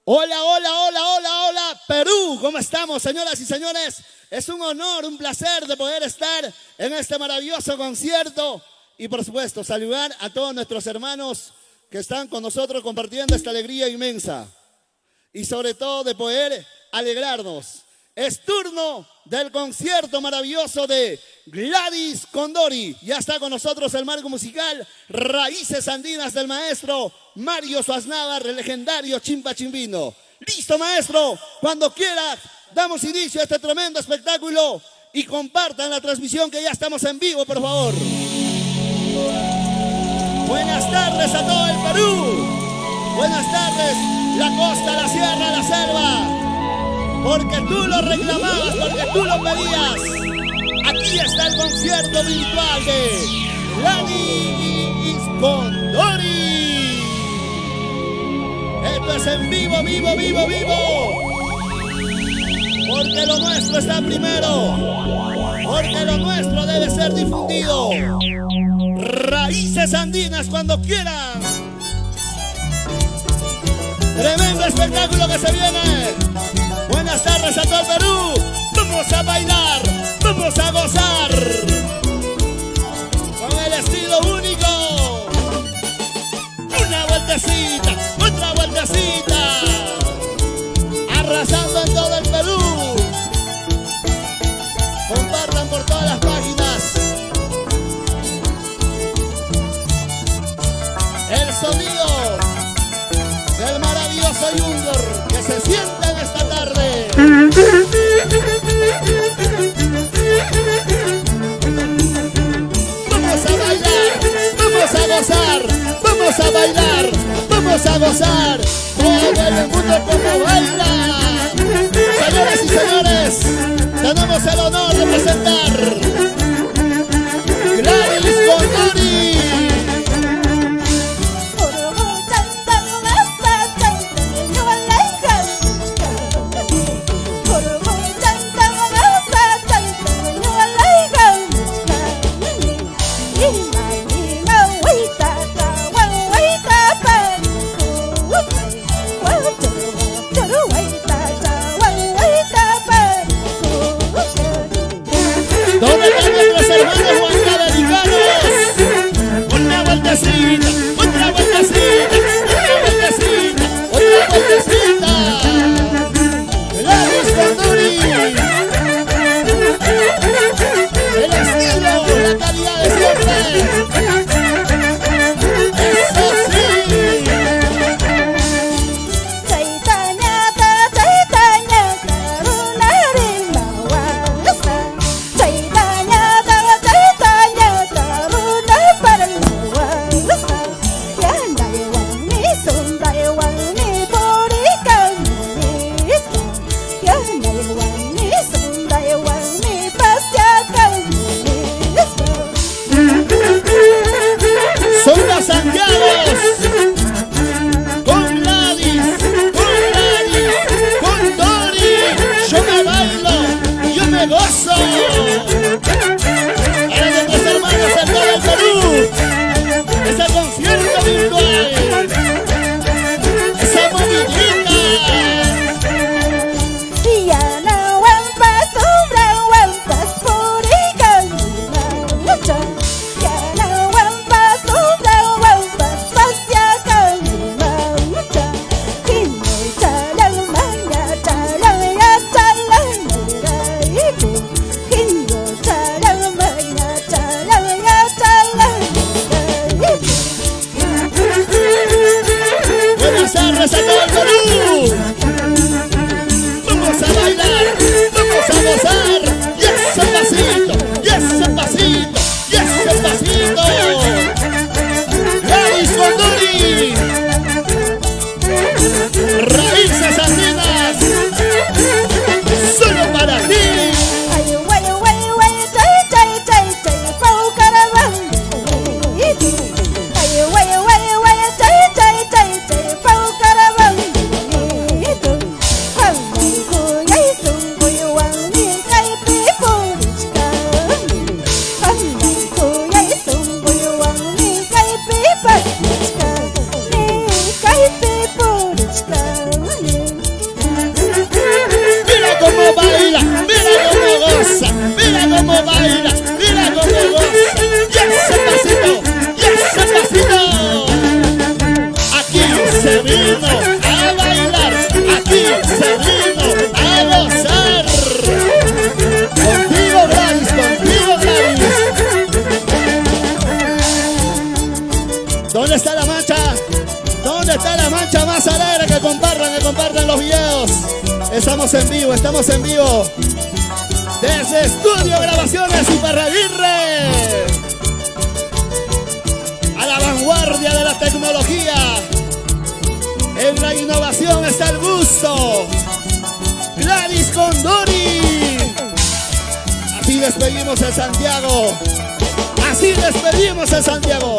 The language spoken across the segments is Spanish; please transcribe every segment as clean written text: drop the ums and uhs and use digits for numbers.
Hola, hola, hola, hola, hola, Perú. ¿Cómo estamos, señoras y señores? Es un honor, un placer de poder estar en este maravilloso concierto y, por supuesto, saludar a todos nuestros hermanos que están con nosotros compartiendo esta alegría inmensa y, sobre todo, de poder alegrarnos. Es turno del concierto maravilloso de Gladys Condori. Ya está con nosotros el marco musical Raíces Andinas del maestro Mario Suaznavar, el legendario Chimpa Chimbino. Listo, maestro, cuando quiera damos inicio a este tremendo espectáculo y compartan la transmisión que ya estamos en vivo, por favor. Buenas tardes a todo el Perú. Buenas tardes, la costa, la sierra, la selva. Porque tú lo reclamabas, porque tú lo pedías. Aquí está el concierto virtual de Gladys Condori. Esto es en vivo, vivo, vivo, vivo. Porque lo nuestro está primero. Porque lo nuestro debe ser difundido. Raíces Andinas cuando quieran. Tremendo espectáculo que se viene. Buenas tardes a todo el Perú. Vamos a bailar, vamos a gozar con el estilo único. Una vueltecita, otra vueltecita, arrasando en todo el Perú. Compartan por todas las páginas el sonido del maravilloso Junior que se siente en esta tarde. Vamos a bailar, vamos a gozar, vamos a bailar, vamos a gozar. Todo el mundo como baila. Señoras y señores, tenemos el honor de presentar Gladys Condori. ¿Dónde están nuestros hermanos huancabelicanos? Una vueltecita, otra vueltecita, otra vueltecita, otra vueltecita. Gladys Condori. El estilo, la calidad de siempre. Eso sí. Son los santiagos con Gladys, Condori. Yo me bailo y yo me gozo. Para nuestros hermanos en todo el Perú, ese concierto virtual, esa movidita. Buenas tardes a todo el Perú. Vamos a bailar, vamos a gozar. Y ese pasito, y ese pasito, y ese pasito. Gladys Condori. Raíces Andinas. Solo para ti. Bye. cómo baila, mira cómo goza, mira cómo baila, mira cómo goza. Y ese pasito, y ese pasito. Aquí se vino a bailar, aquí se vino a gozar. Contigo Gladys, contigo Gladys. ¿Dónde está la mancha? ¿Dónde está la mancha más alegre? Que compartan los videos. Estamos en vivo, estamos en vivo. Desde Estudio Grabaciones Iparraguirre. A la vanguardia de la tecnología. En la innovación está el gusto. Gladys Condori. Así despedimos a Santiago. Así despedimos a Santiago.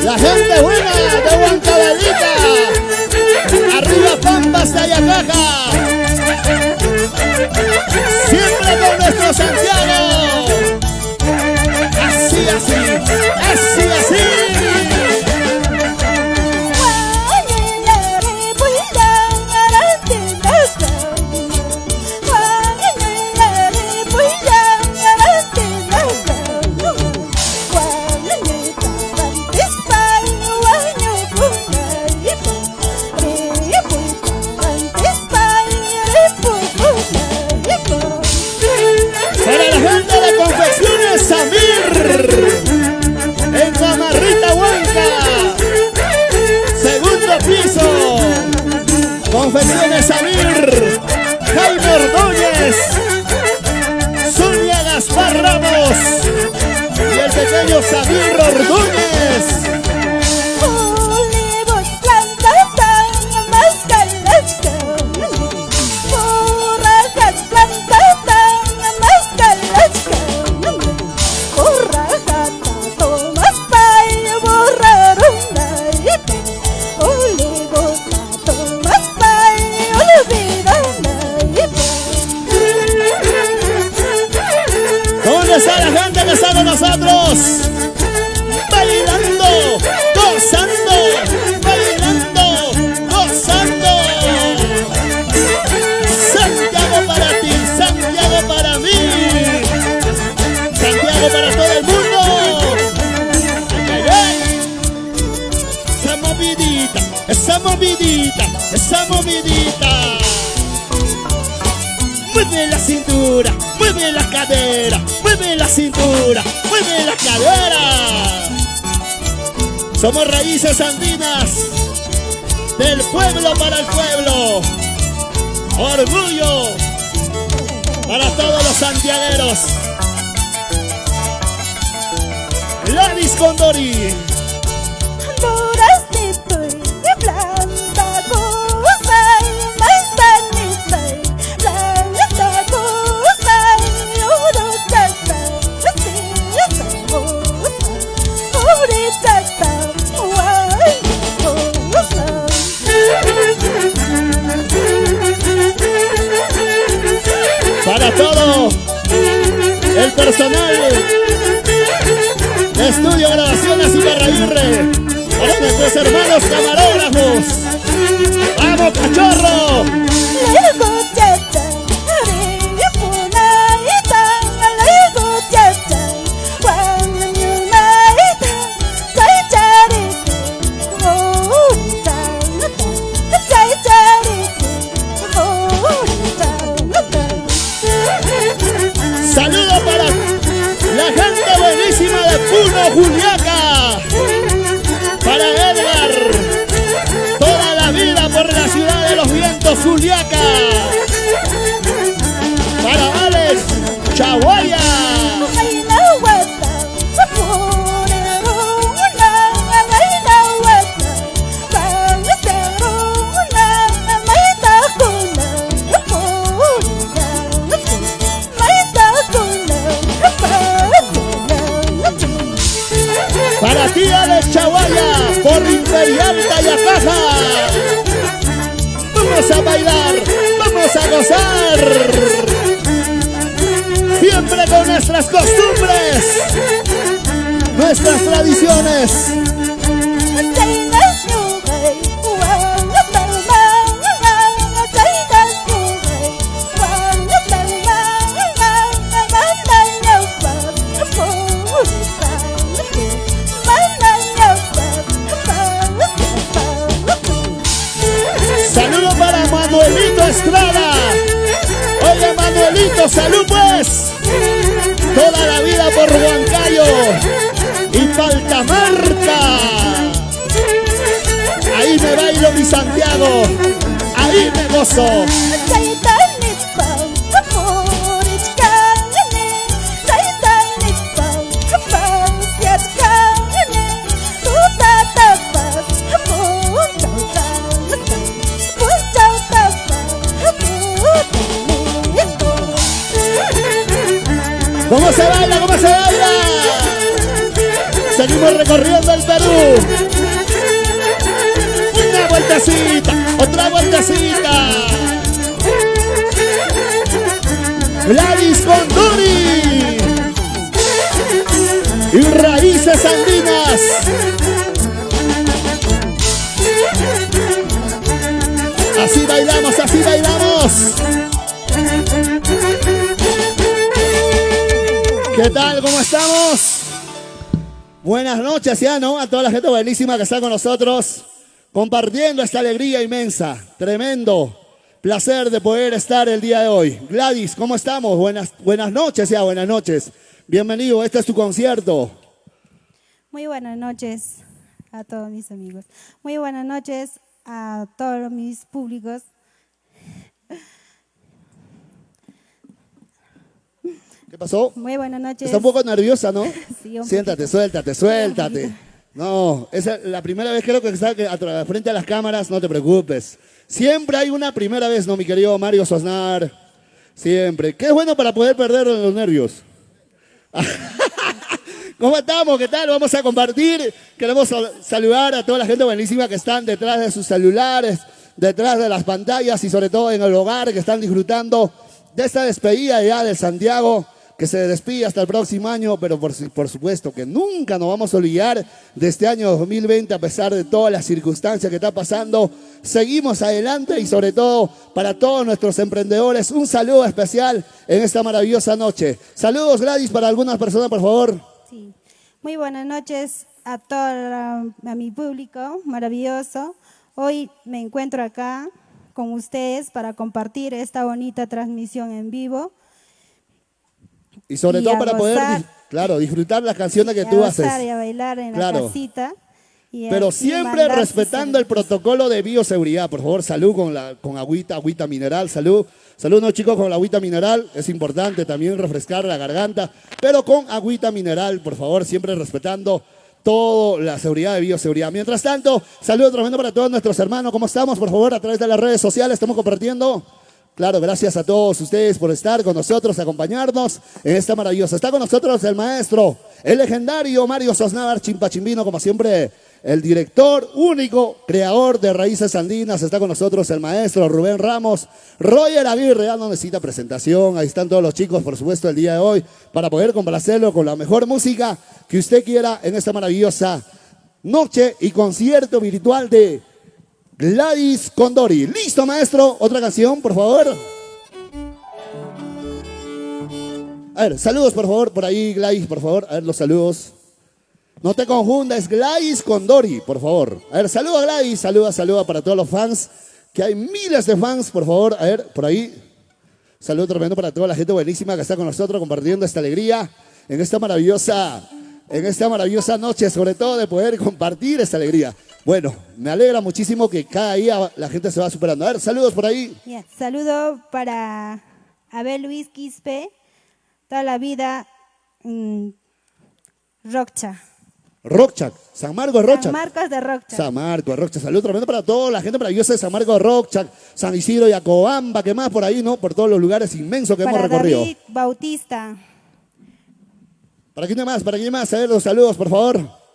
La gente buena de Huancavelica, arriba Pampas de Ayacaja, siempre con nuestro Santiago. Así, así, así, así. En Camarrita Huanca, segundo piso, Confecciones Samir, Jaime Ordóñez, Sonia Gaspar Ramos y el pequeño Samir Ordóñez. ¿Dónde está la gente que está con nosotros? Bailando, gozando, bailando, gozando. Santiago para ti, Santiago para mí, Santiago para todo el mundo. Ay, ay, ay. Esa movidita, esa movidita, esa movidita. Mueve la cintura, mueve la cadera, mueve la cintura, mueve la cadera. Somos raíces andinas, del pueblo para el pueblo. Orgullo para todos los santiagueros. Gladys Condori. Para todo el personal de Estudio Grabaciones Iparraguirre, para nuestros hermanos camarógrafos. ¡Vamos, cachorro! Saludos para la gente buenísima de Puno, Juliaca. Para Edgar, toda la vida por la ciudad de los vientos, Juliaca. Para Alex, Chaguaya. vamos a bailar, vamos a gozar. Siempre con nuestras costumbres, nuestras tradiciones. Saludos para Manuelito Estrada. Oye, Manuelito, salud pues. Toda la vida por Huancayo y Paltamarca. Ahí me bailo mi Santiago, ahí me gozo. ¿Cómo se baila? ¿Cómo se baila? Seguimos recorriendo el Perú. Una vueltecita, otra vueltecita. Gladys Condori y Raíces Andinas. Así bailamos, así bailamos. ¿Qué tal? ¿Cómo estamos? Buenas noches ya, ¿no? A toda la gente buenísima que está con nosotros, compartiendo esta alegría inmensa. Tremendo placer de poder estar el día de hoy. Gladys, ¿cómo estamos? Buenas noches ya, buenas noches. Bienvenido, este es tu concierto. Muy buenas noches a todos mis amigos. Muy buenas noches a todos mis públicos. ¿Qué pasó? Muy buenas noches. Está un poco nerviosa, ¿no? Sí, siéntate, suéltate. No, es la primera vez creo que está frente a las cámaras, no te preocupes. Siempre hay una primera vez, ¿no, mi querido Mario Sosnar? Siempre. Qué bueno para poder perder los nervios. ¿Cómo estamos? ¿Qué tal? Vamos a compartir. Queremos saludar a toda la gente buenísima que están detrás de sus celulares, detrás de las pantallas y sobre todo en el hogar, que están disfrutando de esta despedida ya de Santiago, que se despide hasta el próximo año, pero por supuesto que nunca nos vamos a olvidar de este año 2020, a pesar de todas las circunstancias que está pasando. Seguimos adelante y sobre todo para todos nuestros emprendedores, un saludo especial en esta maravillosa noche. Saludos, Gladys, para algunas personas, por favor. Sí. Muy buenas noches a mi público maravilloso. Hoy me encuentro acá con ustedes para compartir esta bonita transmisión en vivo. Y sobre todo para poder, disfrutar las canciones que tú haces. Y a bailar en la casita. Pero siempre respetando el protocolo de bioseguridad. Por favor, salud con agüita mineral, salud. Salud, no, chicos, con la agüita mineral. Es importante también refrescar la garganta, pero con agüita mineral, por favor, siempre respetando toda la seguridad de bioseguridad. Mientras tanto, saludo tremendo para todos nuestros hermanos. ¿Cómo estamos? Por favor, a través de las redes sociales estamos compartiendo. Claro, gracias a todos ustedes por estar con nosotros, acompañarnos en esta maravillosa. Está con nosotros el maestro, el legendario Mario Sosnar Chimpachimbino, como siempre, el director único, creador de Raíces Andinas. Está con nosotros el maestro Rubén Ramos, Roger Aguirre, ya no necesita presentación. Ahí están todos los chicos, por supuesto, el día de hoy, para poder complacerlo con la mejor música que usted quiera en esta maravillosa noche y concierto virtual de Gladys Condori. ¿Listo, maestro? Otra canción, por favor. A ver, saludos, por favor, por ahí, Gladys, por favor. A ver, los saludos. No te confundas, Gladys Condori, por favor. A ver, saluda, Gladys, saluda para todos los fans, que hay miles de fans, por favor. A ver, por ahí. Saludo tremendo para toda la gente buenísima que está con nosotros compartiendo esta alegría en esta maravillosa noche, sobre todo de poder compartir esta alegría. Bueno, me alegra muchísimo que cada día la gente se va superando. A ver, saludos por ahí. Yeah. Saludo para Abel Luis Quispe, toda la vida, Rocha. Rocha, San Marcos Rocha. San Marcos de Rocha. San Marcos Rocha. Saludos tremendo para toda la gente maravillosa de San Marcos de Rocha, San Isidro y Acobamba, que más por ahí, ¿no? Por todos los lugares inmensos que hemos recorrido. David Bautista. ¿Para quién más? A ver, los saludos, por favor.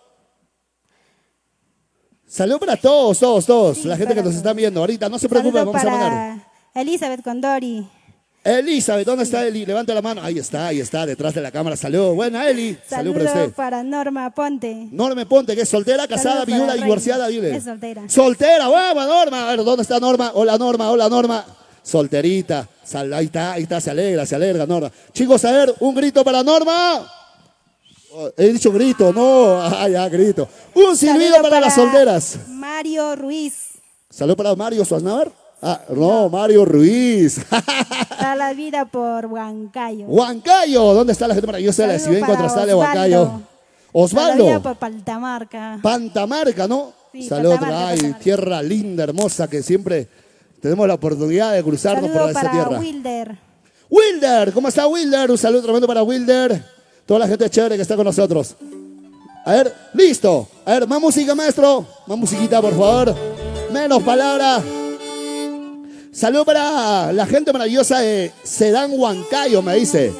Salud para todos, todos. Sí, La gente que para nos está todos. viendo ahorita. No se preocupen, Saludo vamos a mandar. para Elizabeth Condori. Elizabeth, ¿dónde está Eli? Levanta la mano. Ahí está, detrás de la cámara. Salud. Buena, Eli. Salud para Saludo usted. para Norma Ponte. Norma Ponte, que es soltera, casada, Saludo para viuda, Reina. divorciada, dile. Es soltera. Soltera, vamos, Norma. A ver, ¿dónde está Norma? Hola, Norma. Solterita. Ahí está, se alegra, Norma. Chicos, a ver, un grito para Norma. Oh, he dicho grito, no. Ya, grito. Un silbido Saludo para las solteras. Mario Ruiz. Salud para Mario Suaznavar. No, Mario Ruiz. Da la vida por Huancayo. Huancayo, ¿dónde está la gente maravillosa de la Saludo ciudad para contrastal de Huancayo? Da la vida Osvaldo. por Paltamarca. Pantamarca, ¿no? Sí, Salud, Pantamarca, ay, Pantamarca. tierra linda, hermosa, que siempre tenemos la oportunidad de cruzarnos Saludo por esta para tierra. Wilder. Wilder, ¿cómo está Wilder? Un saludo tremendo para Wilder. Toda la gente chévere que está con nosotros. A ver, listo. A ver, más música, maestro. Más musiquita, por favor. Menos palabras. Saludo para la gente maravillosa de Sedán Huancayo, me dice.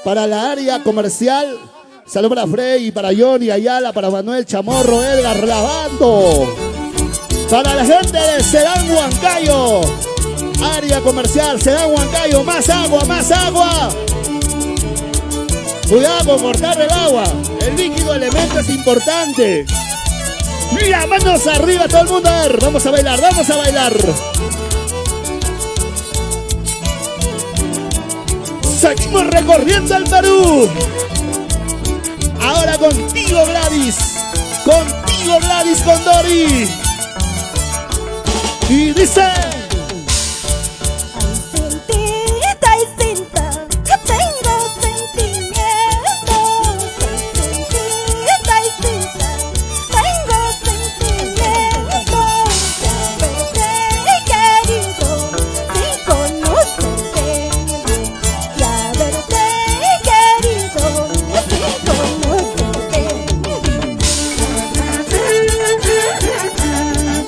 Para la área comercial. Saludo para Frey, para Johnny Ayala, para Manuel Chamorro, Edgar Lavando. Para la gente de Sedán Huancayo. Área comercial, Sedán Huancayo. Más agua, más agua. Cuidado con cortar el agua. El líquido elemento es importante. Mira, manos arriba todo el mundo. A ver, vamos a bailar, vamos a bailar. Seguimos recorriendo el Perú. Ahora contigo, Gladys. Contigo, Gladys Condori. Y dice... Ay, cinta, que tengo sentimientos. Ay, cinta, tengo sentimientos. Ya verte, querido, sin conocerte. Ya verte, querido, sin conocerte.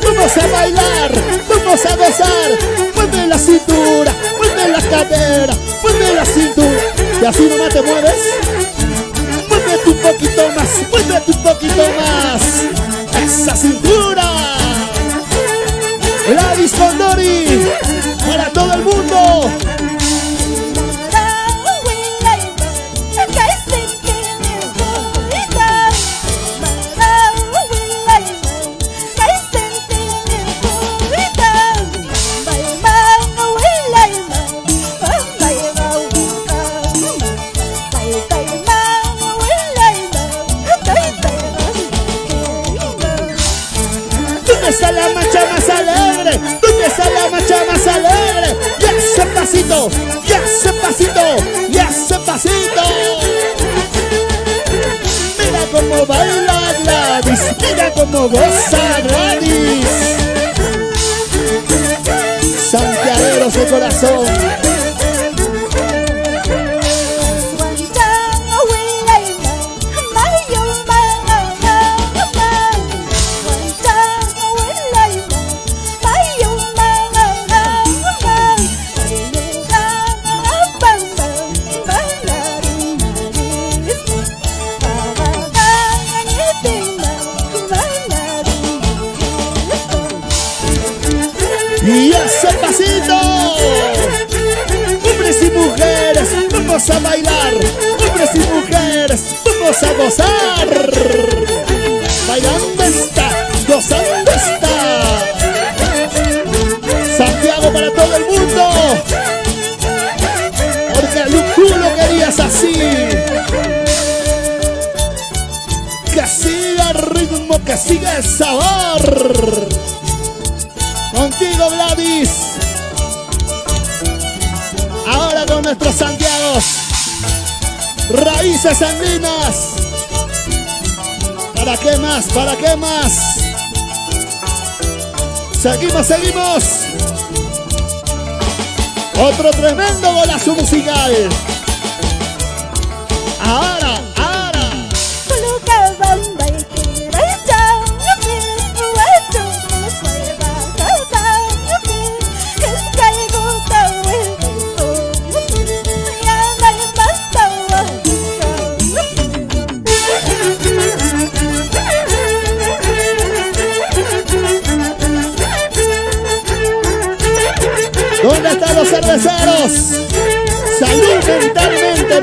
Vamos a bailar, vamos a gozar. Mueve la cintura, mueve la cadera, mueve la cintura. Y así nomás te mueves. Muévete un poquito más, muévete un poquito más. Esa cintura. Gladys Condori, para todo el mundo. ¿Dónde está la marcha más alegre? ¿Dónde está la marcha más alegre? Y ese pasito, y ese pasito, y ese pasito. Mira cómo baila Gladys, mira cómo goza Gladys. Santiagueros de corazón. Y ese pasito. Hombres y mujeres, vamos a bailar. Hombres y mujeres, vamos a gozar. Bailando está, gozando está. Santiago para todo el mundo. Porque tú lo querías así. Que siga el ritmo, que siga el sabor. Contigo, Gladys. Ahora con nuestros Santiagos. Raíces andinas. ¿Para qué más? ¿Para qué más? Seguimos, seguimos. Otro tremendo golazo musical. Ahora, ahora. cerveceros. Salud mentalmente.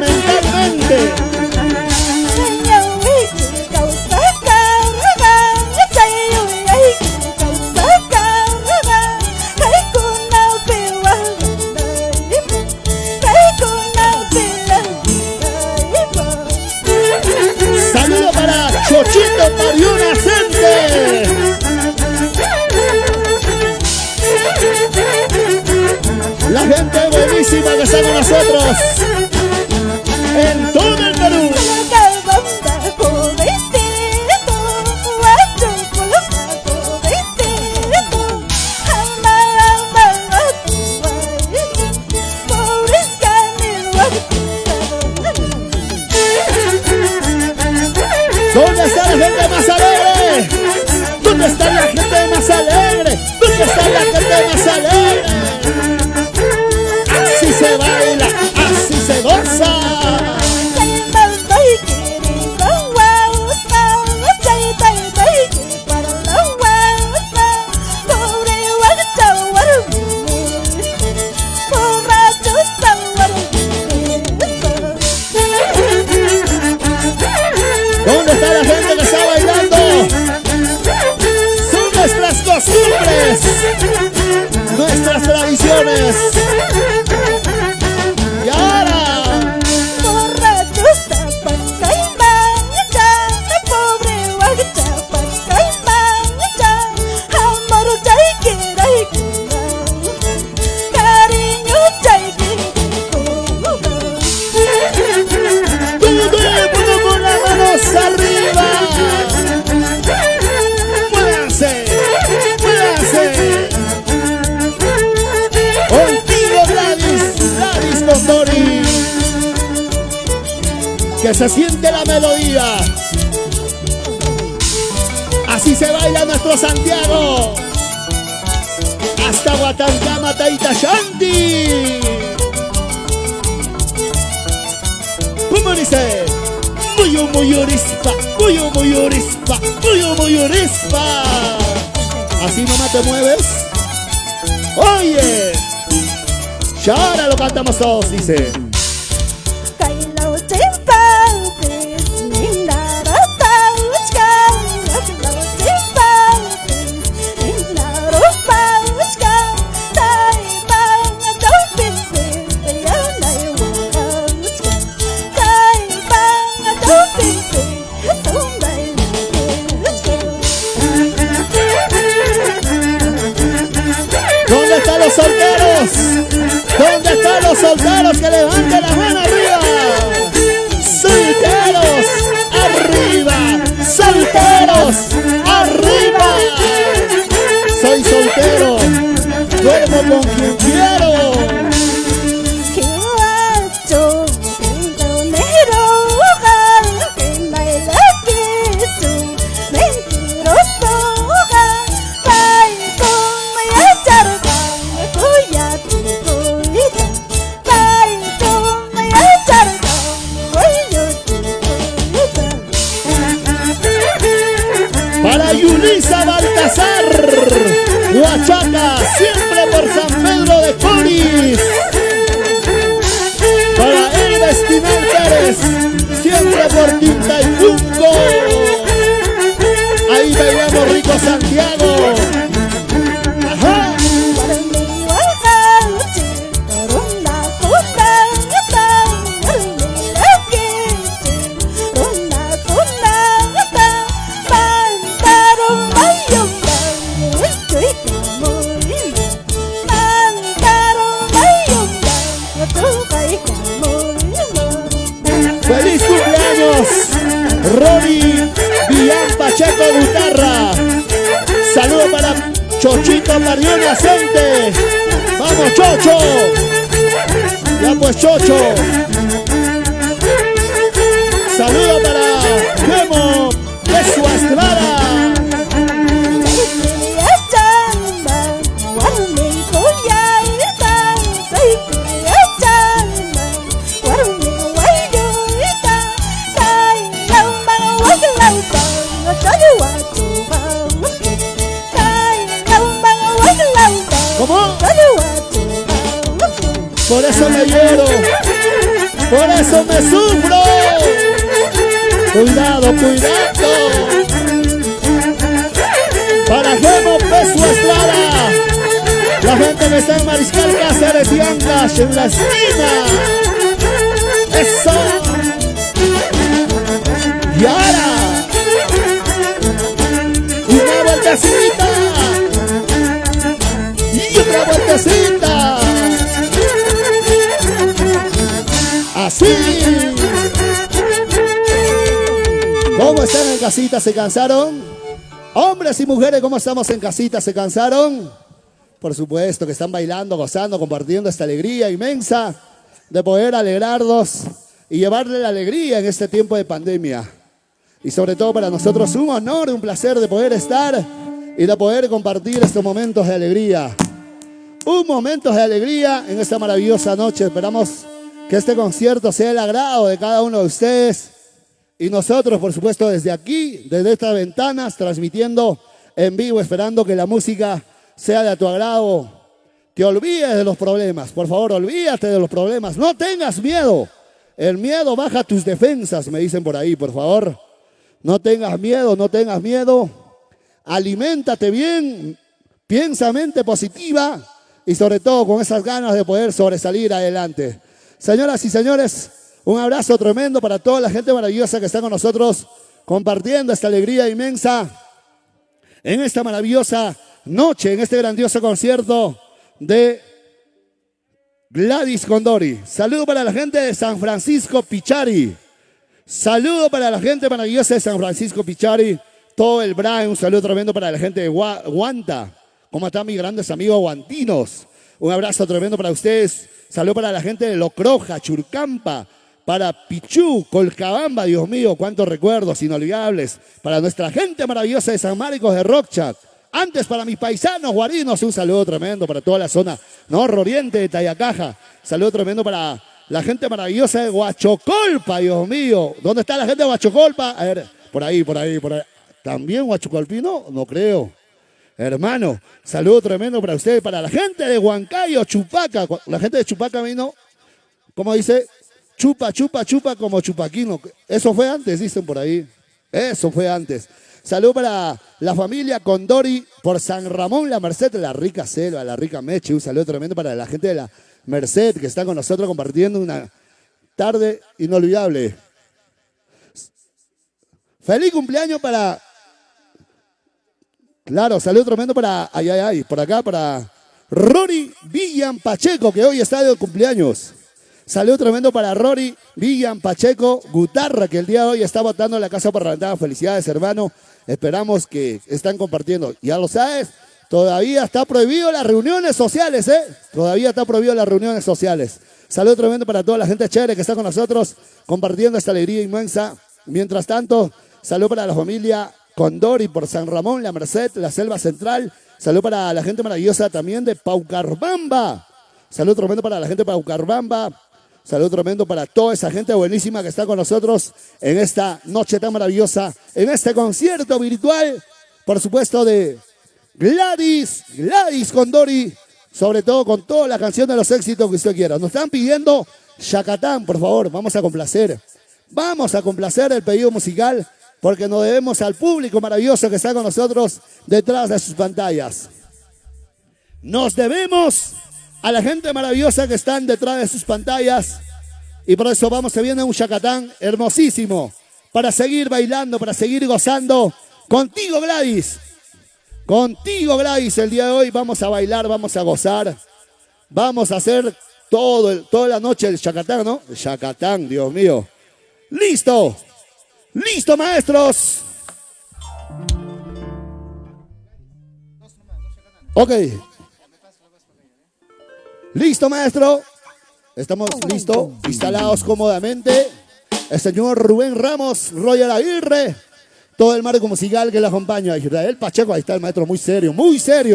Saludo para Chochito Pariuna Cente. La gente buenísima que está con nosotros en todo el Perú. ¿Dónde está la gente más alegre? ¿Dónde está la gente más alegre? ¿Dónde está la gente más alegre? Así se baila, así se goza. ¿Dónde está la gente que está bailando? Son nuestras costumbres, nuestras tradiciones. Y ahora arriba. Muévanse, muévanse. Contigo Gladys Condori. Que se siente la melodía. Así se baila nuestro Santiago. Hasta Huatancama, Taita-Shanti. ¿Cómo dice? Muyurispa, muyurispa, muyurispa. Así nomás te mueves. Oye, ya ahora lo cantamos todos, dice. ¿Dónde están los solteros? ¿Dónde están los solteros? Que levanten la mano arriba. Solteros arriba. Solteros arriba. Soy soltero. Duermo con quien quiero. Para Yulisa Baltasar, Huachaca, siempre por San Pedro de Coris. Para Elba Espinal Pérez, siempre por Tinta y Punco. Ahí bailamos rico Santiago. Ajá. ¡Feliz cumpleaños! Ronnie Villan Pacheco Guitarra. Saludo para Chochito Pariuna Cente. ¡Vamos, Chocho! Ya pues, Chocho. Saludo para Memo de su Estrada. ¿Cómo? Por eso me lloro, por eso me sufro. Cuidado, cuidado. Para Gemo Peso Estrada, la gente que está en Mariscal Cáceres y Ancash en la esquina. Eso. Y ahora una vueltecita y otra vueltecita. Así. ¿Cómo están en casita? ¿Se cansaron? Hombres y mujeres, ¿cómo estamos en casita? ¿Se cansaron? Por supuesto que están bailando, gozando, compartiendo esta alegría inmensa de poder alegrarnos y llevarle la alegría en este tiempo de pandemia. Y sobre todo para nosotros un honor, un placer de poder estar y de poder compartir estos momentos de alegría. Un momento de alegría en esta maravillosa noche. Esperamos que este concierto sea el agrado de cada uno de ustedes. Y nosotros, por supuesto, desde aquí, desde estas ventanas, transmitiendo en vivo, esperando que la música sea de tu agrado. Te olvides de los problemas. Por favor, olvídate de los problemas. No tengas miedo. El miedo baja tus defensas, me dicen por ahí, por favor. No tengas miedo, no tengas miedo. Aliméntate bien, piensa mente positiva y sobre todo con esas ganas de poder sobresalir adelante. Señoras y señores, un abrazo tremendo para toda la gente maravillosa que está con nosotros compartiendo esta alegría inmensa en esta maravillosa noche, en este grandioso concierto de Gladys Condori. Saludo para la gente de San Francisco Pichari. Saludo para la gente maravillosa de San Francisco Pichari. Todo el Brian, un saludo tremendo para la gente de Guanta. ¿Cómo están mis grandes amigos guantinos? Un abrazo tremendo para ustedes. Saludo para la gente de Locroja, Churcampa, para Pichú, Colcabamba, Dios mío, cuántos recuerdos inolvidables. Para nuestra gente maravillosa de San Marcos de Rockchat. Antes para mis paisanos guarinos, un saludo tremendo para toda la zona nororiente de Tayacaja. Saludo tremendo para la gente maravillosa de Huachocolpa, Dios mío. ¿Dónde está la gente de Huachocolpa? A ver, por ahí. ¿También Huachocolpino? No creo. Hermano, saludo tremendo para ustedes, para la gente de Huancayo, Chupaca. La gente de Chupaca vino, ¿cómo dice? Chupa como chupaquino. Eso fue antes, dicen por ahí. Eso fue antes. Saludo para la familia Condori por San Ramón, la Merced, la rica selva, la rica Meche. Un saludo tremendo para la gente de la Merced que está con nosotros compartiendo una tarde inolvidable. Feliz cumpleaños para... Claro, saludo tremendo para... por acá para Rory Villan Pacheco, que hoy está de cumpleaños. Saludo tremendo para Rory Villan Pacheco Gutarra, que el día de hoy está votando en la Casa Parlamentaria. Felicidades, hermano. Esperamos que están compartiendo. Ya lo sabes, todavía está prohibido las reuniones sociales, ¿eh? Todavía está prohibido las reuniones sociales. Saludo tremendo para toda la gente chévere que está con nosotros compartiendo esta alegría inmensa. Mientras tanto, saludo para la familia Condori por San Ramón, la Merced, la Selva Central. Saludo para la gente maravillosa también de Paucarbamba. Saludo tremendo para la gente de Paucarbamba. Saludo tremendo para toda esa gente buenísima que está con nosotros en esta noche tan maravillosa, en este concierto virtual, por supuesto, de Gladys Condori, sobre todo con toda la canción de los éxitos que usted quiera. Nos están pidiendo Chacatán, por favor, vamos a complacer el pedido musical, porque nos debemos al público maravilloso que está con nosotros detrás de sus pantallas. Nos debemos a la gente maravillosa que están detrás de sus pantallas. Y por eso se viene un Chacatán hermosísimo para seguir bailando, para seguir gozando. Contigo, Gladys. Contigo, Gladys. El día de hoy vamos a bailar, vamos a gozar. Vamos a hacer toda la noche el Chacatán, ¿no? El Chacatán, Dios mío. ¡Listo! ¡Listo, maestros! Ok. Listo, maestro. Estamos listos, instalados cómodamente. El señor Rubén Ramos, Roger Aguirre, todo el marco musical que le acompaña. Israel Pacheco, ahí está el maestro muy serio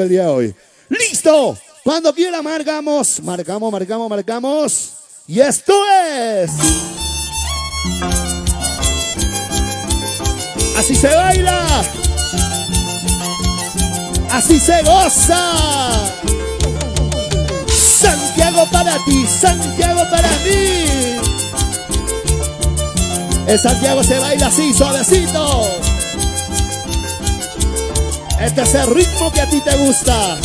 el día de hoy. ¡Listo! Cuando quiera marcamos. Y esto es... Así se baila. Así se goza. Santiago Santiago para ti, Santiago para mí. El Santiago se baila así, suavecito. Este es el ritmo que a ti te gusta.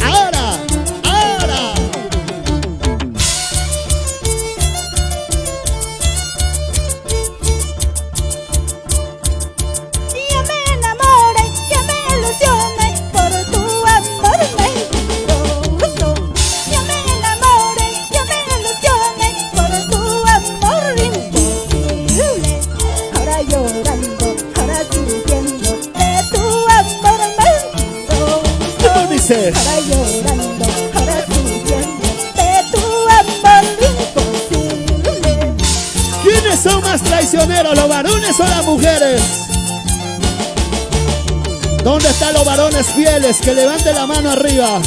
Ahora, ahora. Yo me enamoré, yo me ilusioné por tu amor mentiroso. Yo me enamoré, yo me ilusioné por tu amor imposible. Ahora llorando, ahora sintiendo de tu amor mentiroso. ¿Cómo dice? Ahora llorando, ahora sintiendo de tu amor imposible. ¿Quiénes son más traicioneros, los varones o las mujeres? ¿Dónde están los varones fieles? Que levanten la mano arriba.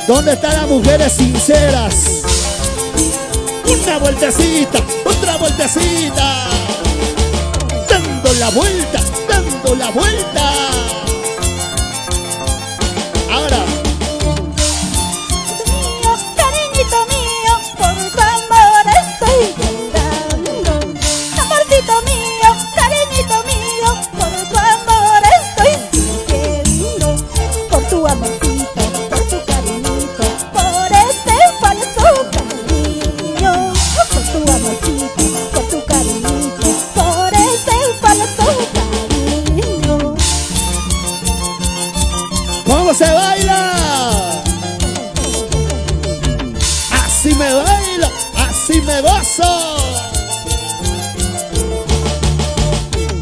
¿Dónde están las mujeres sinceras? Una vueltecita, otra vueltecita. Dando la vuelta, dando la vuelta. Ahora. Mío, cariñito mío, por tu amor estoy llorando. Amorcito mío, cariñito mío, por tu amor estoy sufriendo. Por tu amorcito, por tu cariñito, por este falso cariño. Por tu amorcito, por tu cariñito, por este falso cariño. ¿Cómo se baila? Así me bailo, así me gozo.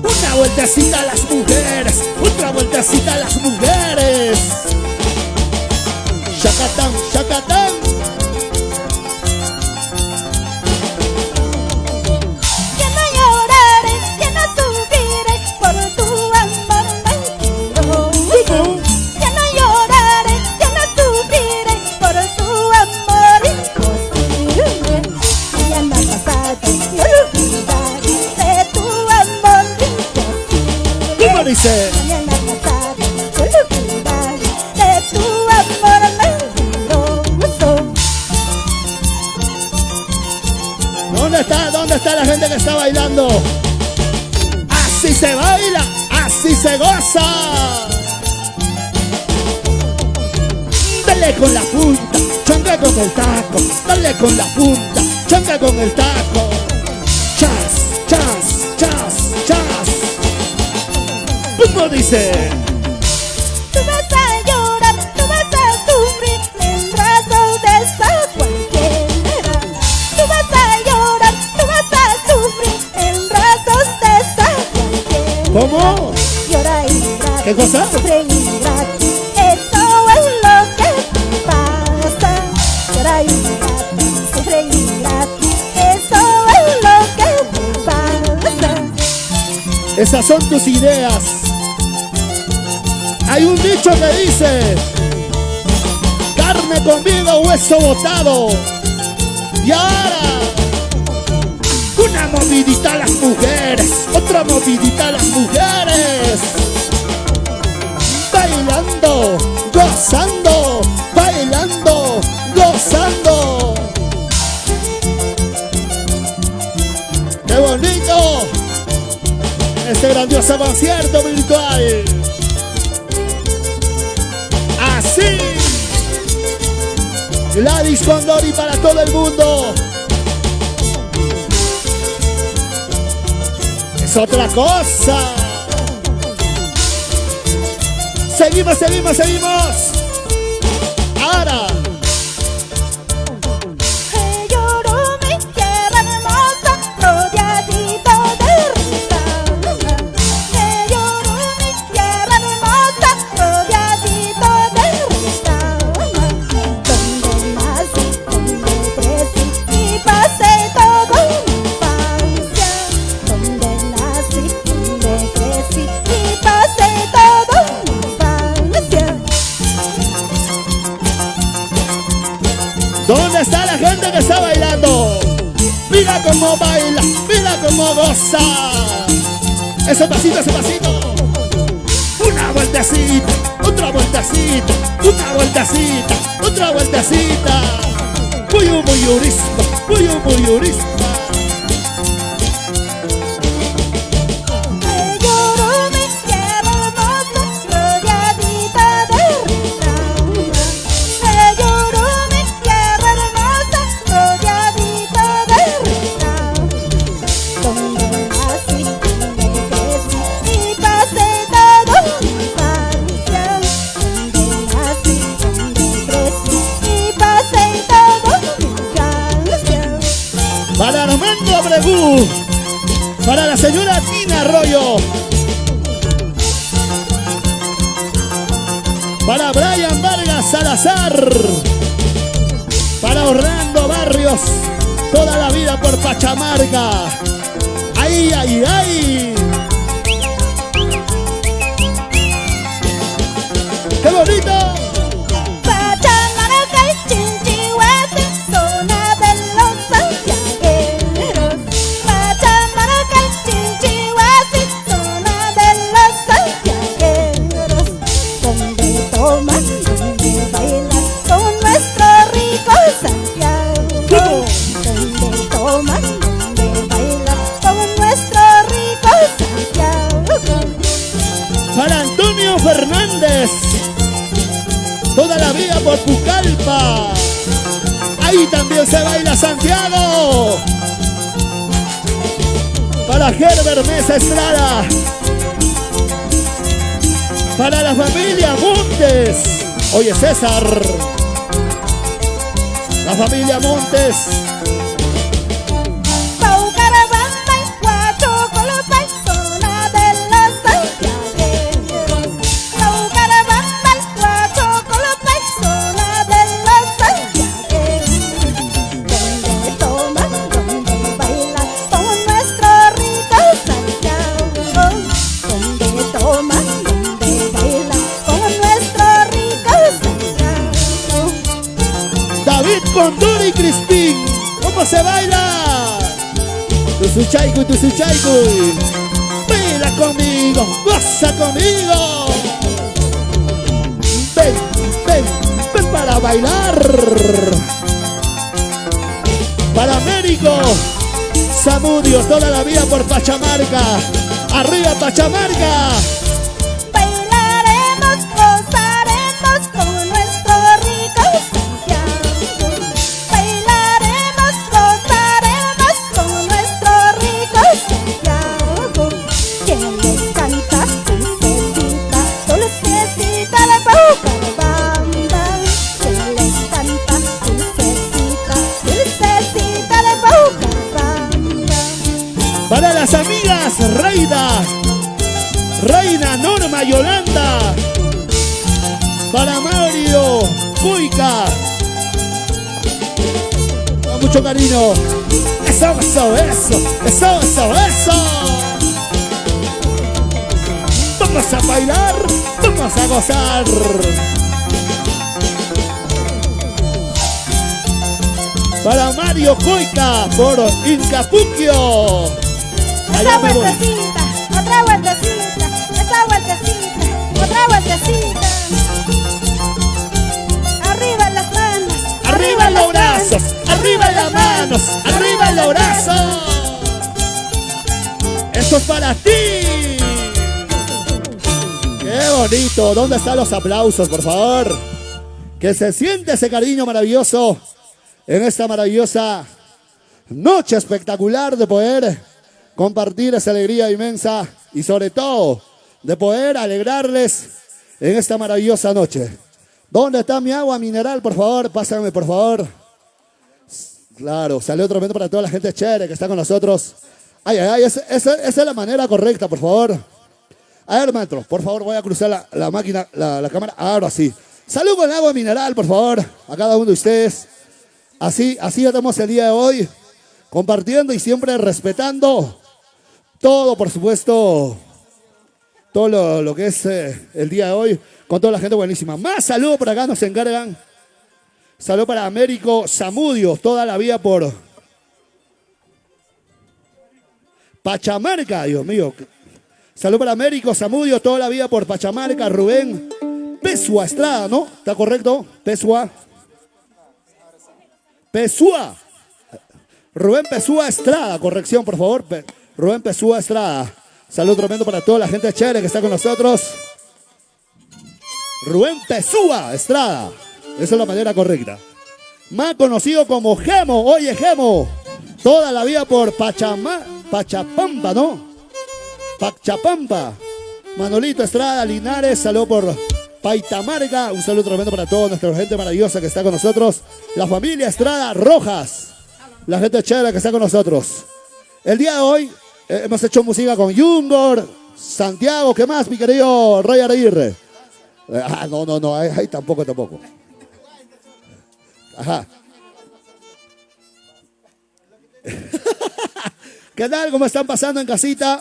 Una vueltecita a las mujeres, otra vueltecita a las mujeres. Chacatán, chacatán. Que no lloraré, que no sufriré por tu amor mentiroso. ¿Cómo? Que no lloraré, que no sufriré por tu amor imposible. Mañana pasado me olvidaré de tu amor imposible. ¿Cómo dice? Mañana pasado me olvidaré de tu amor mentiroso. ¿Dónde está la gente que está bailando? Así se baila, así se goza. Dale con la punta, chonga con el taco. Dale con la punta, chonga con el taco. Chas, chas, chas, chas. ¿Cómo dice? Tú vas a llorar, tú vas a sufrir en brazos de esa cualquiera. Tú vas a llorar, tú vas a sufrir en brazos de esa cualquiera. ¿Cómo? Llora ingrato, ¿Qué cosa? sufre ingrato, eso es lo que te pasa. Llora ingrato, sufre ingrato, eso es lo que te pasa. Esas son tus ideas. Hay un dicho que dice: carne conmigo, hueso botado. Y ahora, una movidita a las mujeres, otra movidita a las mujeres. Bailando, gozando, bailando, gozando. ¡Qué bonito! Este grandioso concierto virtual. Así. Gladys Condori para todo el mundo. Es otra cosa. Seguimos, seguimos, seguimos. Ahora. Lloró mi tierra hermosa, rodeadito de rosas. Lloró mi tierra hermosa, rodeadito de rosas. Donde nací, donde crecí y pasé toda mi infancia. Donde nací, donde crecí y pasé toda mi infancia. ¿Dónde está la gente que está bailando? Mira cómo baila, mira cómo goza. Ese pasito, ese pasito. Una vueltecita, otra vueltecita, una vueltecita, otra vueltecita. Muy yurisma, muy yurisma. Para Armando Abregu, para la señora Tina Arroyo, para Brian Vargas Salazar, para Orlando Barrios, toda la vida por Pachamarca. ¡Ay, ay, ay! ¡Qué bonito! Para Antonio Fernández, toda la vida por Pucallpa. Ahí también se baila Santiago. Para Herbert Mesa Estrada, para la familia Montes. Oye, César, la familia Montes. Con Duri Crispín, ¿cómo se baila? Tu suchaiku, baila conmigo, goza conmigo. Ven, ven, ven para bailar. Para Américo Zamudio, toda la vida por Pachamarca. Arriba Pachamarca. Para las amigas Reina Norma Yolanda, para Mario Cuica, con mucho cariño. Eso, eso, eso, eso, eso, eso. Vamos a bailar, vamos a gozar. Para Mario Cuica por Incapuquio. Otra vueltecita, otra vueltecita, otra vueltecita, otra vueltecita. Arriba las manos, arriba los brazos, arriba las manos, arriba los brazos. Esto es para ti. Qué bonito. ¿Dónde están los aplausos, por favor? Que se siente ese cariño maravilloso en esta maravillosa noche espectacular de poder compartir esa alegría inmensa y sobre todo de poder alegrarles en esta maravillosa noche. ¿Dónde está mi agua mineral? Por favor, pásame, por favor. Claro, salió otro momento para toda la gente chévere que está con nosotros. Ay, ay, ay, esa es la manera correcta, por favor. A ver, maestro, por favor, voy a cruzar la máquina, la cámara. Ahora sí. Salud con el agua mineral, por favor, a cada uno de ustedes. Así estamos el día de hoy, compartiendo y siempre respetando todo, por supuesto, todo lo que es el día de hoy, con toda la gente buenísima. Más saludos por acá nos encargan. Saludos para Américo Zamudio, toda la vida por Pachamarca, Dios mío. Saludos para Américo Zamudio, toda la vida por Pachamarca. Rubén Pesua Estrada, ¿no? ¿Está correcto? Pesua. Pesua. Rubén Pesúa Estrada, corrección, por favor. Rubén Pesúa Estrada. Saludo tremendo para toda la gente chévere que está con nosotros. Rubén Pesúa Estrada. Esa es la manera correcta. Más conocido como Gemo. Oye, Gemo. Toda la vida por Pachapampa, ¿no? Pachapampa. Manolito Estrada, Linares. Saludo por Paitamarca. Un saludo tremendo para toda nuestra gente maravillosa que está con nosotros. La familia Estrada Rojas. La gente chévere que está con nosotros. El día de hoy hemos hecho música con Jungor, Santiago. ¿Qué más, mi querido Roy Aguirre? No, ahí tampoco. Ajá. ¿Qué tal? ¿Cómo están pasando en casita?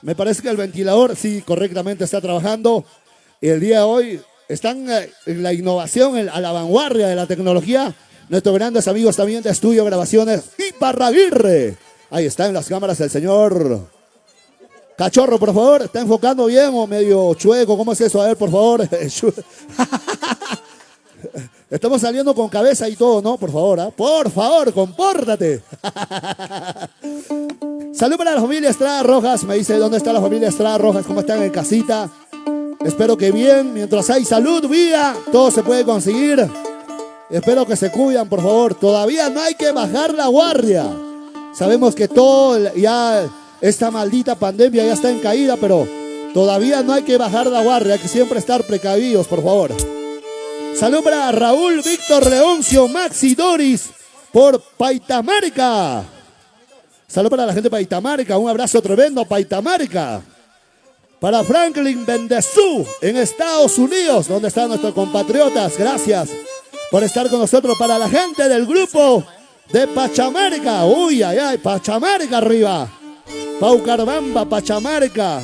Me parece que el ventilador sí correctamente está trabajando. Y el día de hoy están en la innovación, a la vanguardia de la tecnología. Nuestros grandes amigos también de Estudio Grabaciones Iparraguirre. Ahí está en las cámaras el señor Cachorro, por favor. ¿Está enfocando bien o medio chueco? ¿Cómo es eso? A ver, por favor. Estamos saliendo con cabeza y todo, ¿no? Por favor, ¿eh? Por favor, compórtate. Salud para la familia Estrada Rojas. Me dice, ¿dónde está la familia Estrada Rojas? ¿Cómo están en casita? Espero que bien. Mientras hay salud, vida, todo se puede conseguir. Espero que se cuidan, por favor. Todavía no hay que bajar la guardia. Sabemos que todo, ya esta maldita pandemia ya está en caída, pero todavía no hay que bajar la guardia. Hay que siempre estar precavidos, por favor. Salud para Raúl, Víctor, Leoncio, Maxi, Doris, por Paitamarca. Salud para la gente de Paitamarca. Un abrazo tremendo, Paitamarca. Para Franklin Bendezú, en Estados Unidos, donde están nuestros compatriotas. Gracias por estar con nosotros. Para la gente del grupo de Pachamarca. Uy, ay, Pachamarca arriba. Paucarbamba, Pachamarca.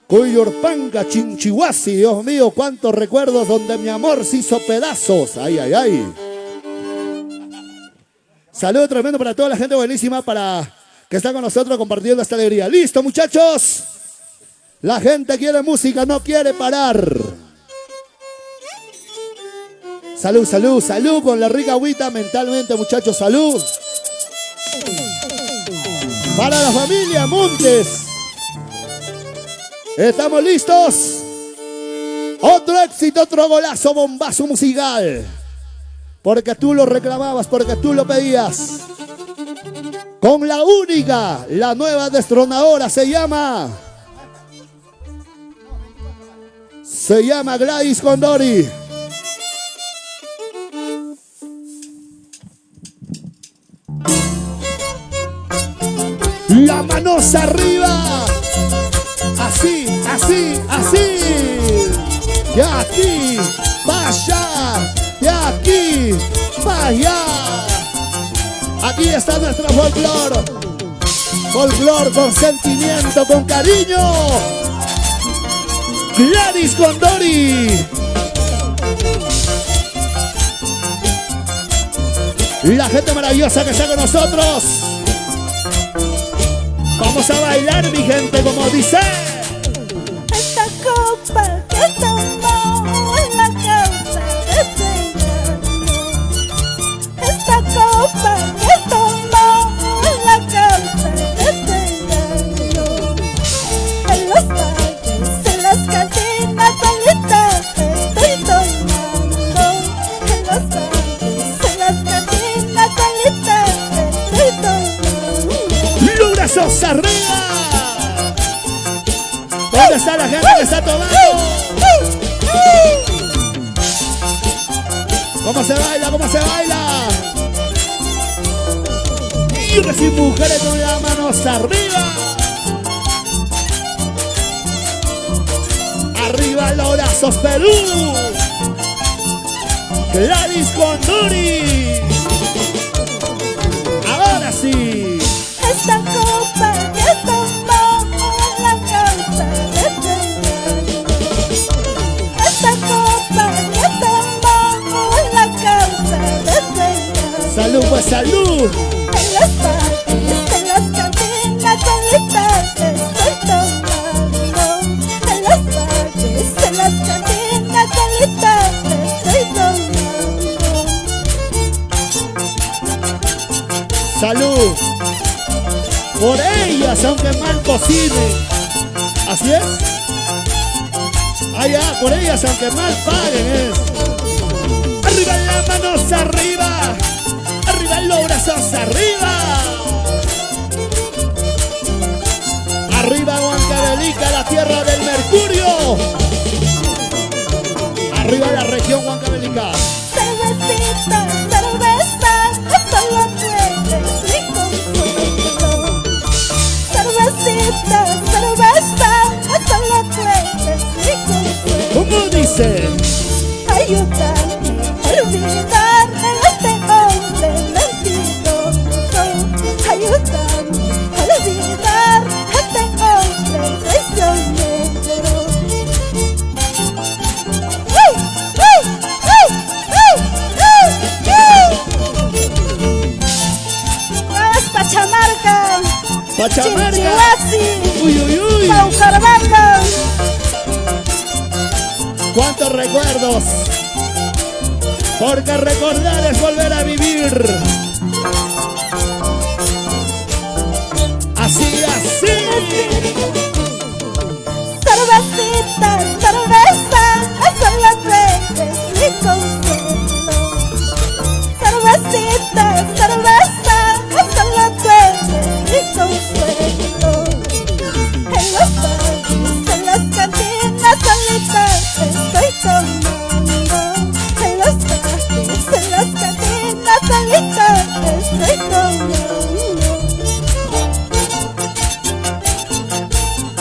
Cuyurpanca, Chinchihuasi. Dios mío, cuántos recuerdos donde mi amor se hizo pedazos. Ay. Saludo tremendo para toda la gente buenísima para que está con nosotros compartiendo esta alegría. ¿Listo, muchachos? La gente quiere música, no quiere parar. Salud con la rica agüita mentalmente, muchachos, salud. Para la familia Montes. ¿Estamos listos? Otro éxito, otro golazo, bombazo musical. Porque tú lo reclamabas, porque tú lo pedías. Con la única, la nueva destronadora se llama Gladys Condori. Las manos arriba. Así. De aquí para allá. De aquí para allá. Aquí está nuestro folclor. Folclor con sentimiento, con cariño. Gladys Condori. La gente maravillosa que está con nosotros. Vamos a bailar, mi gente, como dice. Esta copa que tomó en la causa de este año. Esta copa que tomó en la causa de este año. En los bares, en las cantinas, solita estoy tomando. En los bares, en las cantinas, solita estoy tomando. ¡Los brazos arriba! ¿Dónde está la gente que está tomando? ¿Cómo se baila? ¿Cómo se baila? Y recién mujeres con las manos arriba. Arriba los brazos, Perú. Gladys Condori. Ahora sí. Esta copa que tomó en la causa de este año. Esta copa que tomó en la causa de este año. Salud, pues salud. En los bares, en las cantinas, solita estoy tomando. En los bares, en las cantinas, solita Salud. Por ellas, aunque mal cocinen. Así es. Allá, por ellas, aunque mal paguen es. Arriba las manos arriba. Arriba los brazos arriba. Arriba Huancavelica, la tierra del mercurio. Arriba la región Huancavelica. Cervecita, cerveza, esto lo puedes mi consuelo. Cervecita, cerveza, esto lo puedes mi consuelo. ¿Cómo dice? Ayúdame a olvidar a este hombre mentiroso. Ayúdame a olvidar a este hombre traicionero. ¡Ay! ¡Ay! ¡Ay! ¡Ay! ¡Ay! ¡Ay! ¡Vamos, Pachamarca! Pachamarca. Chinchihuasi, Uy, uy, uy. Paucarbango. Cuántos recuerdos. Porque recordar es volver a vivir. Así, así. Cervecita, cerveza, eso lo puedes mi consuelo. Cervecita, cerveza, eso lo puedes mi consuelo. En los bares, en las cantinas solitas estoy tomando. En los bares, en las cantinas solitas estoy tomando.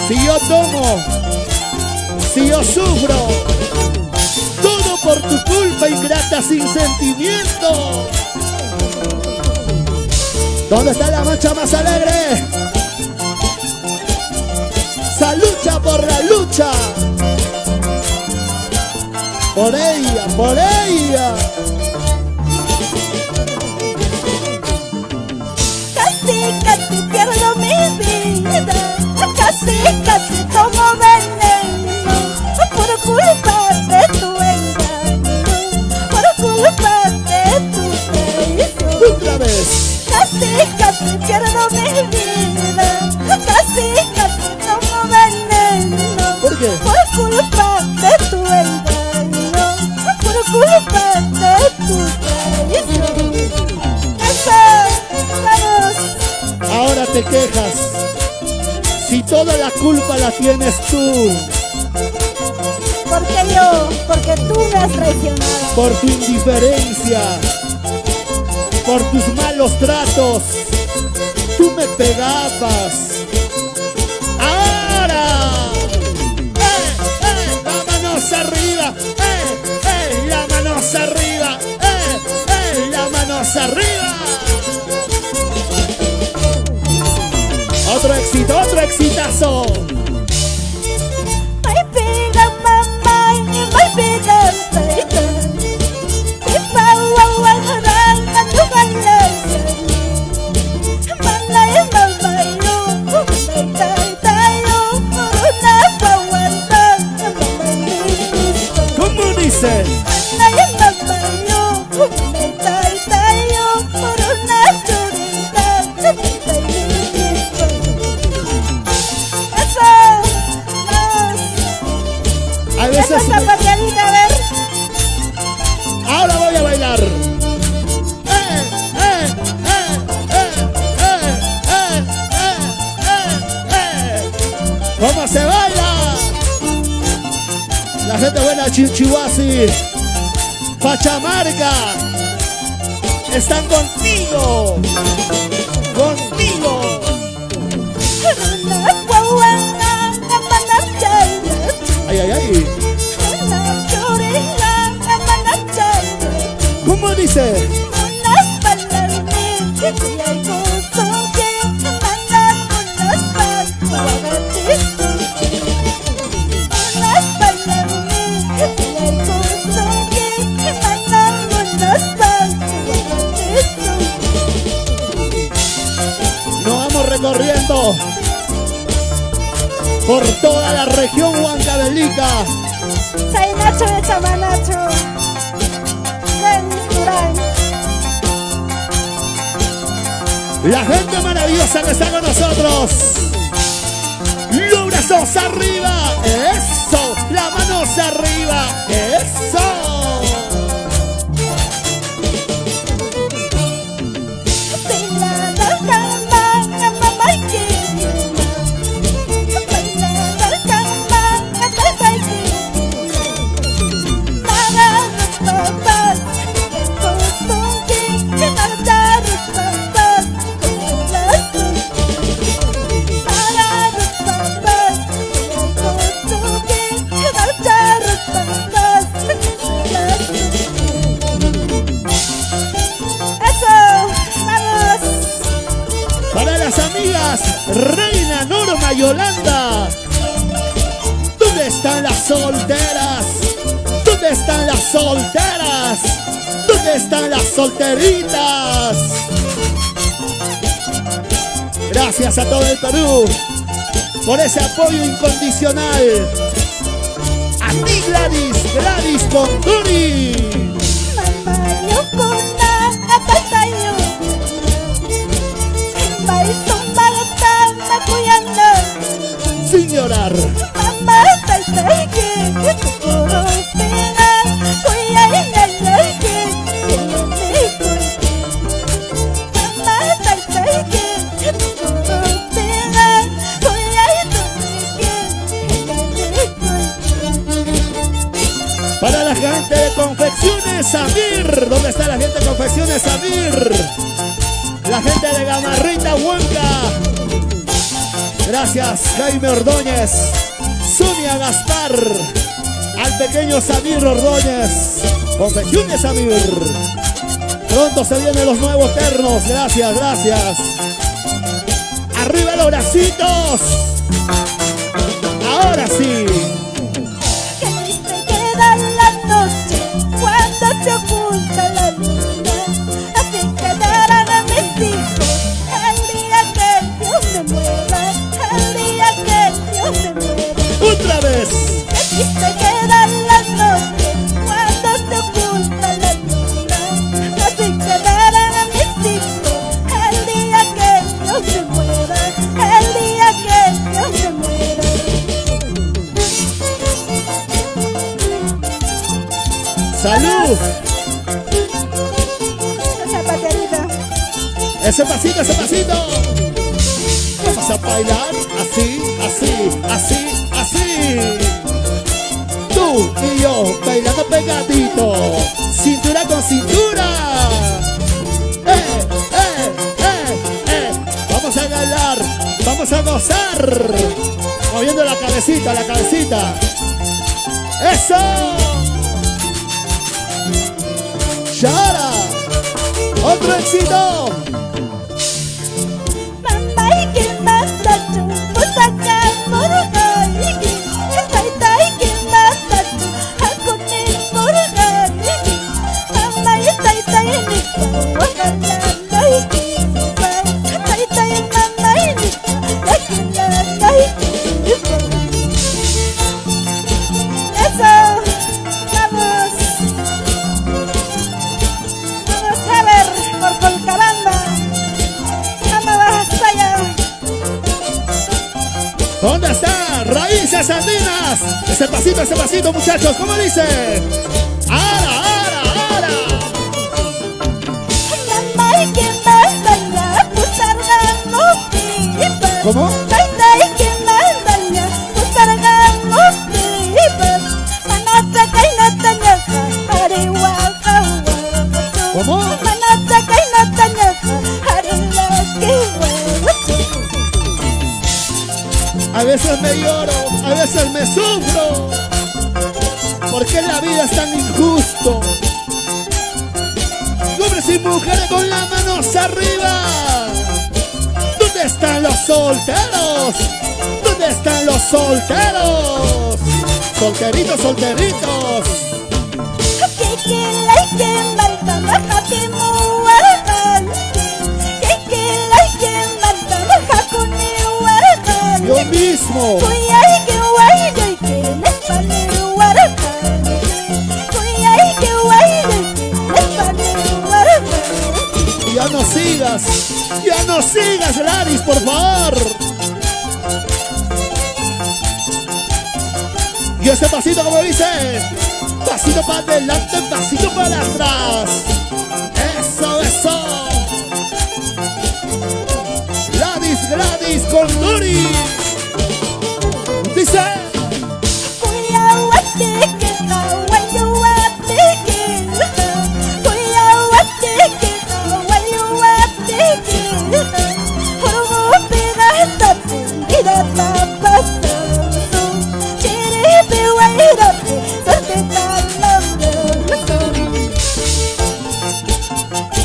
Si yo tomo, si yo sufro, todo por tu culpa ingrata sin sentimiento. ¿Dónde está la mancha más alegre? ¡Esa lucha por la lucha! Por ella, por ella. Casi, casi pierdo mi vida. Casi, casi tomo veneno. Por culpa de tu engaño. Por culpa de tu traición. Otra vez. Casi, casi pierdo mi vida. Casi, casi tomo veneno. ¿Por qué? Por culpa de tu engaño. Por culpa de tu traición. Eso, vamos. Ahora te quejas. Si toda la culpa la tienes tú. Porque yo, porque tú me has traicionado. Por tu indiferencia, por tus malos tratos, tú me pegabas. Ahora, la manos arriba, la manos arriba, la manos arriba. Otro éxito, otro exitazo. My vida, mamá, my vida, baby. If I want to run, I'm gonna Malay, malay, yo, malay, tay, yo, una pawanta, malay, ¿Cómo dice? malay, malay, yo, malay, tay, yo, una churita, malay. Eso, A veces esa pateadita, a ver. ahora voy a bailar. ¿Cómo se baila? La gente buena, Chinchihuasi, Pachamarca, están contigo. Contigo. Ay, ay, ay. ¿Cómo dice? Nos vamos recorriendo por toda la región Huancavelica. Nacho de Chamanacho. Ven, Durán. La gente maravillosa que está con nosotros. Los brazos arriba. Eso. Las manos arriba. Eso. Reina, Norma, Yolanda. ¿Dónde están las solteras? ¿Dónde están las solteras? ¿Dónde están las solteritas? Gracias a todo el Perú por ese apoyo incondicional. A ti, Gladys, Gladys Conduri. Sin llorar. Para la gente de Confecciones Samir. ¿Dónde está la gente de Confecciones Samir? La gente de Gamarrita, Huanca. Gracias, Jaime Ordóñez, Sonia Gaspar, al pequeño Samir Ordóñez. Confecciones Samir. Pronto se vienen los nuevos ternos. Gracias, gracias. Arriba los bracitos. Ahora sí. Que triste queda la noche cuando se oculta la luna. Así quedarán a mis hijos el día que Dios me muera. El día que Dios me muera. Otra vez. Que triste queda la noche cuando se oculta la luna. Así quedarán a mis hijos el día que Dios me muera. El día que Dios me muera. ¡Salud! Esa paterita. Ese pasito, ese pasito. Vamos a bailar así, así, así, así. Tú y yo bailando pegadito, cintura con cintura. Vamos a bailar, vamos a gozar, moviendo la cabecita, la cabecita. ¡Eso! ¡Chara! ¡Otro éxito! ¿Dónde está? Raíces Andinas. Ese pasito, muchachos. ¿Cómo dice? ¡Ara, ara, ara! ¿Cómo? ¿Cómo? A veces me lloro, a veces me sufro, porque la vida es tan injusto. Hombres y mujeres con las manos arriba. ¿Dónde están los solteros? ¿Dónde están los solteros? Solteritos, solteritos. Yo mismo. Ya no sigas, ya no sigas, Gladys, por favor. Y ese pasito, como dice, pasito para adelante, pasito para atrás. Eso, eso. Gladys, Gladys con Duri. Dice.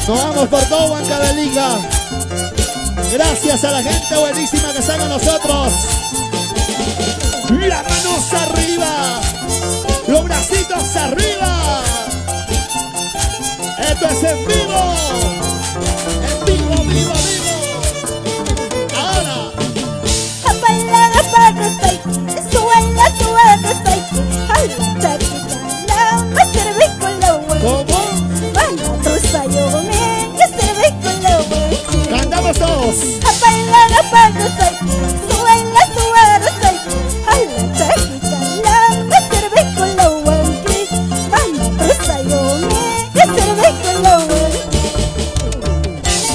Nos vamos por todo Huancavelica. Gracias a la gente buenísima que está con nosotros. Las manos arriba, los bracitos arriba. Esto es en vivo. En vivo, vivo, vivo. Ahora. ¿Cómo? Cantamos todos.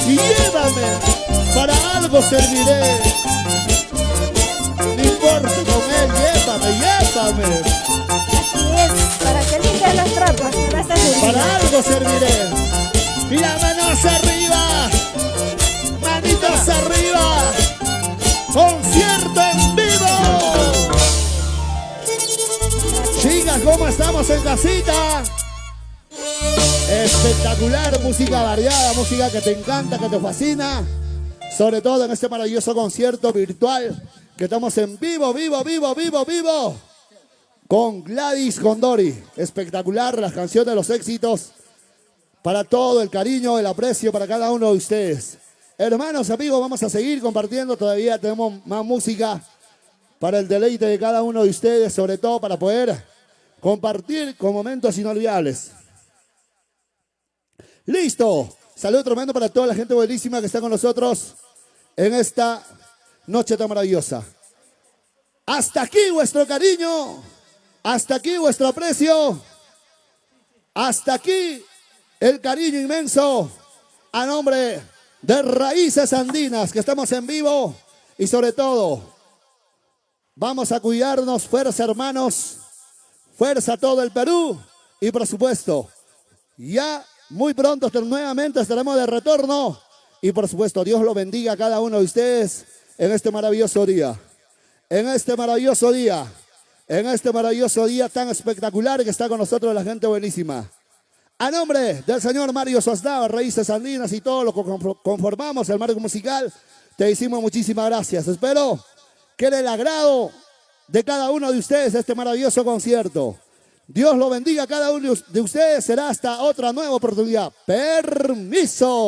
Llévame, para algo serviré. No importa con él, llévame, llévame. Así es, para que limpies las trapas, vas a servir. Para algo serviré. Las manos arriba, manitos arriba. Concierto en vivo. Chicas, ¿cómo estamos en casita? Espectacular, música variada, música que te encanta, que te fascina. Sobre todo en este maravilloso concierto virtual que estamos en vivo, vivo, vivo, vivo, vivo. Con Gladys Condori. Espectacular, las canciones, los éxitos. Para todo el cariño, el aprecio para cada uno de ustedes. Hermanos, amigos, vamos a seguir compartiendo. Todavía tenemos más música para el deleite de cada uno de ustedes. Sobre todo para poder compartir con momentos inolvidables. ¡Listo! Saludo tremendo para toda la gente buenísima que está con nosotros en esta noche tan maravillosa. Hasta aquí vuestro cariño. Hasta aquí vuestro aprecio. Hasta aquí el cariño inmenso a nombre de Raíces Andinas, que estamos en vivo. Y sobre todo, vamos a cuidarnos. Fuerza, hermanos. Fuerza todo el Perú. Y por supuesto, ya muy pronto nuevamente estaremos de retorno. Y por supuesto, Dios lo bendiga a cada uno de ustedes en este maravilloso día. En este maravilloso día. En este maravilloso día tan espectacular que está con nosotros la gente buenísima. A nombre del señor Mario Sosnava, Raíces Andinas y todo lo que conformamos el marco musical, te decimos muchísimas gracias. Espero que era el agrado de cada uno de ustedes este maravilloso concierto. Dios lo bendiga a cada uno de ustedes. Será hasta otra nueva oportunidad. Permiso.